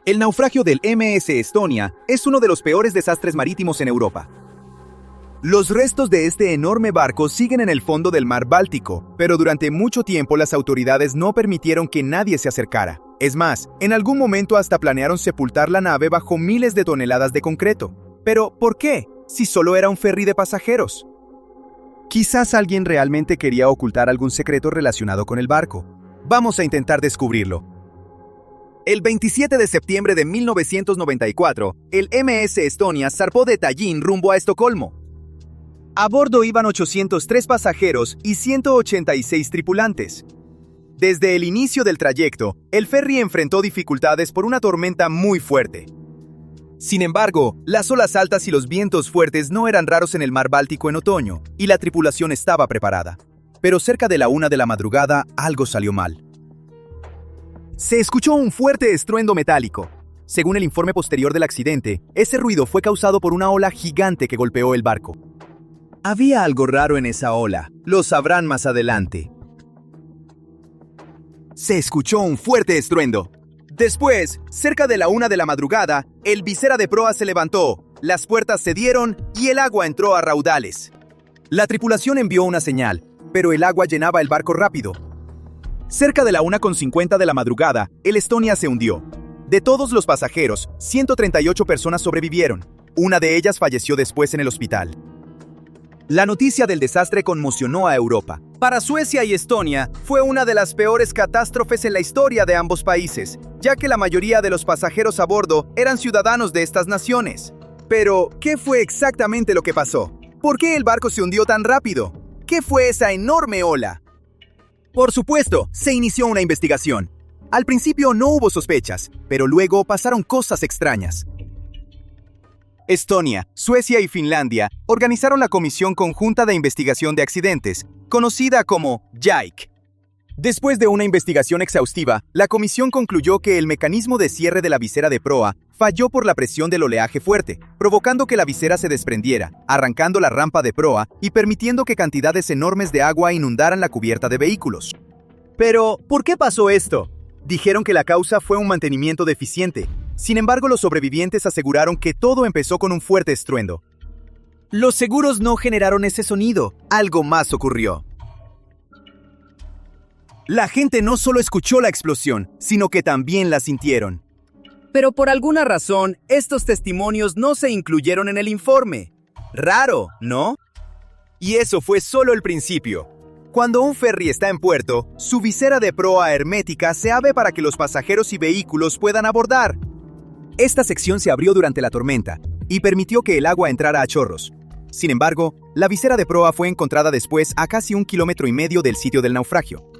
El naufragio del MS Estonia es uno de los peores desastres marítimos en Europa. Los restos de este enorme barco siguen en el fondo del mar Báltico, pero durante mucho tiempo las autoridades no permitieron que nadie se acercara. Es más, en algún momento hasta planearon sepultar la nave bajo miles de toneladas de concreto. Pero, ¿por qué? Si solo era un ferry de pasajeros. Quizás alguien realmente quería ocultar algún secreto relacionado con el barco. Vamos a intentar descubrirlo. El 27 de septiembre de 1994, el MS Estonia zarpó de Tallinn rumbo a Estocolmo. A bordo iban 803 pasajeros y 186 tripulantes. Desde el inicio del trayecto, el ferry enfrentó dificultades por una tormenta muy fuerte. Sin embargo, las olas altas y los vientos fuertes no eran raros en el mar Báltico en otoño, y la tripulación estaba preparada. Pero cerca de la 1 de la madrugada, algo salió mal. Se escuchó un fuerte estruendo metálico. Según el informe posterior del accidente, ese ruido fue causado por una ola gigante que golpeó el barco. Había algo raro en esa ola. Lo sabrán más adelante. Se escuchó un fuerte estruendo. Después, cerca de la 1 de la madrugada, el visera de proa se levantó, las puertas se dieron y el agua entró a raudales. La tripulación envió una señal, pero el agua llenaba el barco rápido. Cerca de la 1:50 de la madrugada, el Estonia se hundió. De todos los pasajeros, 138 personas sobrevivieron. Una de ellas falleció después en el hospital. La noticia del desastre conmocionó a Europa. Para Suecia y Estonia, fue una de las peores catástrofes en la historia de ambos países, ya que la mayoría de los pasajeros a bordo eran ciudadanos de estas naciones. Pero, ¿qué fue exactamente lo que pasó? ¿Por qué el barco se hundió tan rápido? ¿Qué fue esa enorme ola? Por supuesto, se inició una investigación. Al principio no hubo sospechas, pero luego pasaron cosas extrañas. Estonia, Suecia y Finlandia organizaron la Comisión Conjunta de Investigación de Accidentes, conocida como JAIC. Después de una investigación exhaustiva, la comisión concluyó que el mecanismo de cierre de la visera de proa falló por la presión del oleaje fuerte, provocando que la visera se desprendiera, arrancando la rampa de proa y permitiendo que cantidades enormes de agua inundaran la cubierta de vehículos. Pero, ¿por qué pasó esto? Dijeron que la causa fue un mantenimiento deficiente. Sin embargo, los sobrevivientes aseguraron que todo empezó con un fuerte estruendo. Los seguros no generaron ese sonido. Algo más ocurrió. La gente no solo escuchó la explosión, sino que también la sintieron. Pero por alguna razón, estos testimonios no se incluyeron en el informe. Raro, ¿no? Y eso fue solo el principio. Cuando un ferry está en puerto, su visera de proa hermética se abre para que los pasajeros y vehículos puedan abordar. Esta sección se abrió durante la tormenta y permitió que el agua entrara a chorros. Sin embargo, la visera de proa fue encontrada después a casi 1,5 kilómetros del sitio del naufragio.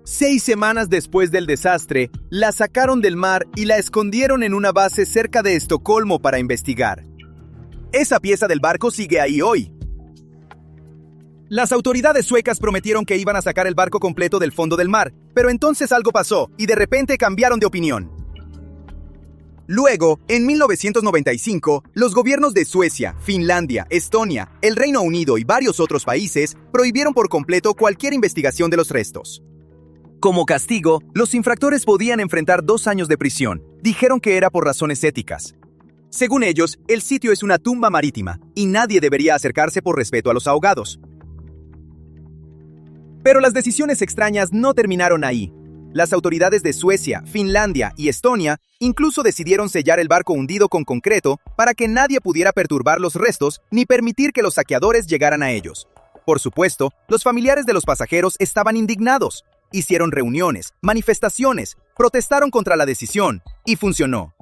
6 semanas después del desastre, la sacaron del mar y la escondieron en una base cerca de Estocolmo para investigar. Esa pieza del barco sigue ahí hoy. Las autoridades suecas prometieron que iban a sacar el barco completo del fondo del mar, pero entonces algo pasó y de repente cambiaron de opinión. Luego, en 1995, los gobiernos de Suecia, Finlandia, Estonia, el Reino Unido y varios otros países prohibieron por completo cualquier investigación de los restos. Como castigo, los infractores podían enfrentar 2 años de prisión. Dijeron que era por razones éticas. Según ellos, el sitio es una tumba marítima y nadie debería acercarse por respeto a los ahogados. Pero las decisiones extrañas no terminaron ahí. Las autoridades de Suecia, Finlandia y Estonia incluso decidieron sellar el barco hundido con concreto para que nadie pudiera perturbar los restos ni permitir que los saqueadores llegaran a ellos. Por supuesto, los familiares de los pasajeros estaban indignados. Hicieron reuniones, manifestaciones, protestaron contra la decisión y funcionó.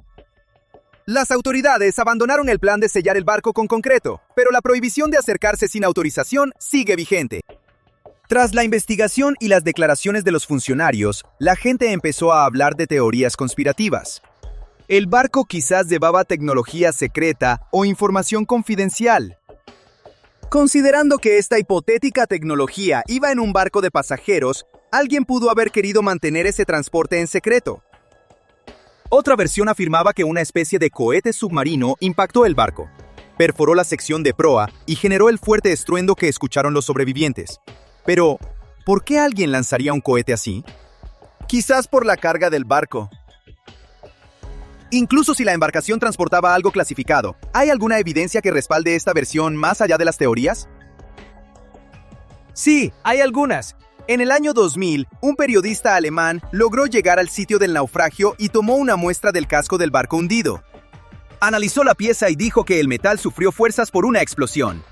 Las autoridades abandonaron el plan de sellar el barco con concreto, pero la prohibición de acercarse sin autorización sigue vigente. Tras la investigación y las declaraciones de los funcionarios, la gente empezó a hablar de teorías conspirativas. El barco quizás llevaba tecnología secreta o información confidencial. Considerando que esta hipotética tecnología iba en un barco de pasajeros, alguien pudo haber querido mantener ese transporte en secreto. Otra versión afirmaba que una especie de cohete submarino impactó el barco, perforó la sección de proa y generó el fuerte estruendo que escucharon los sobrevivientes. Pero, ¿por qué alguien lanzaría un cohete así? Quizás por la carga del barco. Incluso si la embarcación transportaba algo clasificado, ¿hay alguna evidencia que respalde esta versión más allá de las teorías? Sí, hay algunas. En el año 2000, un periodista alemán logró llegar al sitio del naufragio y tomó una muestra del casco del barco hundido. Analizó la pieza y dijo que el metal sufrió fuerzas por una explosión.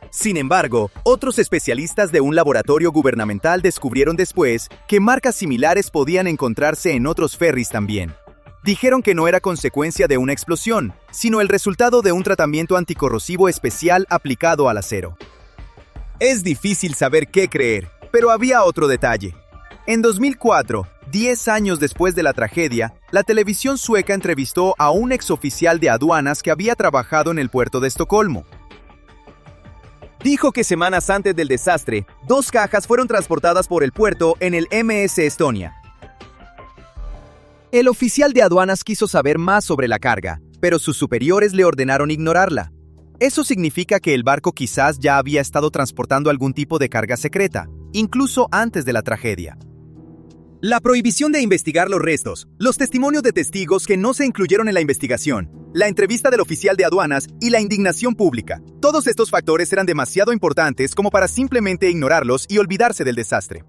Sin embargo, otros especialistas de un laboratorio gubernamental descubrieron después que marcas similares podían encontrarse en otros ferries también. Dijeron que no era consecuencia de una explosión, sino el resultado de un tratamiento anticorrosivo especial aplicado al acero. Es difícil saber qué creer, pero había otro detalle. En 2004, 10 años después de la tragedia, la televisión sueca entrevistó a un exoficial de aduanas que había trabajado en el puerto de Estocolmo. Dijo que semanas antes del desastre, 2 cajas fueron transportadas por el puerto en el MS Estonia. El oficial de aduanas quiso saber más sobre la carga, pero sus superiores le ordenaron ignorarla. Eso significa que el barco quizás ya había estado transportando algún tipo de carga secreta, incluso antes de la tragedia. La prohibición de investigar los restos, los testimonios de testigos que no se incluyeron en la investigación, la entrevista del oficial de aduanas y la indignación pública. Todos estos factores eran demasiado importantes como para simplemente ignorarlos y olvidarse del desastre.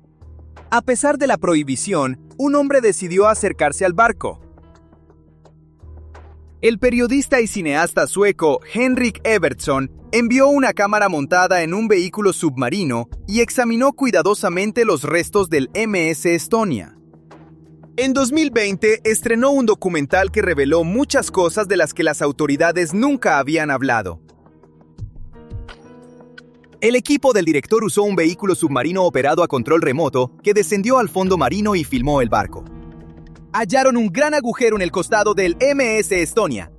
A pesar de la prohibición, un hombre decidió acercarse al barco. El periodista y cineasta sueco Henrik Evertsson envió una cámara montada en un vehículo submarino y examinó cuidadosamente los restos del MS Estonia. En 2020 estrenó un documental que reveló muchas cosas de las que las autoridades nunca habían hablado. El equipo del director usó un vehículo submarino operado a control remoto que descendió al fondo marino y filmó el barco. Hallaron un gran agujero en el costado del MS Estonia.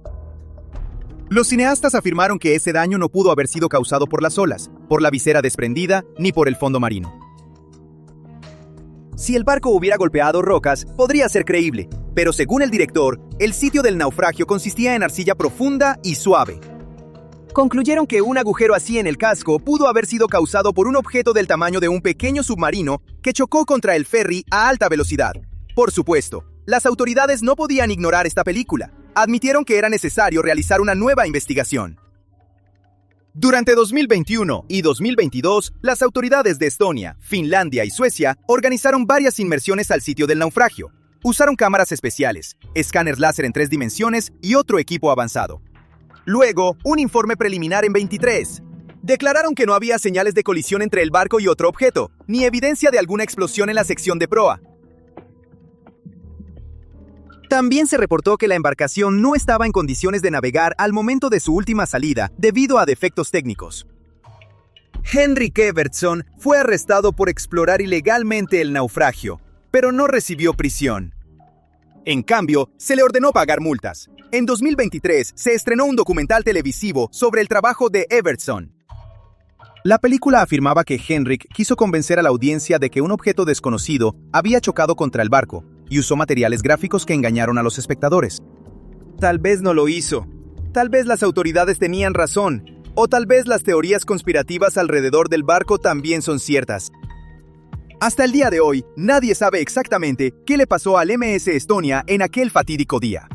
Los cineastas afirmaron que ese daño no pudo haber sido causado por las olas, por la visera desprendida, ni por el fondo marino. Si el barco hubiera golpeado rocas, podría ser creíble, pero según el director, el sitio del naufragio consistía en arcilla profunda y suave. Concluyeron que un agujero así en el casco pudo haber sido causado por un objeto del tamaño de un pequeño submarino que chocó contra el ferry a alta velocidad. Por supuesto, las autoridades no podían ignorar esta película. Admitieron que era necesario realizar una nueva investigación. Durante 2021 y 2022, las autoridades de Estonia, Finlandia y Suecia organizaron varias inmersiones al sitio del naufragio. Usaron cámaras especiales, escáneres láser en 3 dimensiones y otro equipo avanzado. Luego, un informe preliminar en 23. Declararon que no había señales de colisión entre el barco y otro objeto, ni evidencia de alguna explosión en la sección de proa. También se reportó que la embarcación no estaba en condiciones de navegar al momento de su última salida debido a defectos técnicos. Henrik Evertsson fue arrestado por explorar ilegalmente el naufragio, pero no recibió prisión. En cambio, se le ordenó pagar multas. En 2023 se estrenó un documental televisivo sobre el trabajo de Evertsson. La película afirmaba que Henrik quiso convencer a la audiencia de que un objeto desconocido había chocado contra el barco y usó materiales gráficos que engañaron a los espectadores. Tal vez no lo hizo. Tal vez las autoridades tenían razón. O tal vez las teorías conspirativas alrededor del barco también son ciertas. Hasta el día de hoy, nadie sabe exactamente qué le pasó al MS Estonia en aquel fatídico día.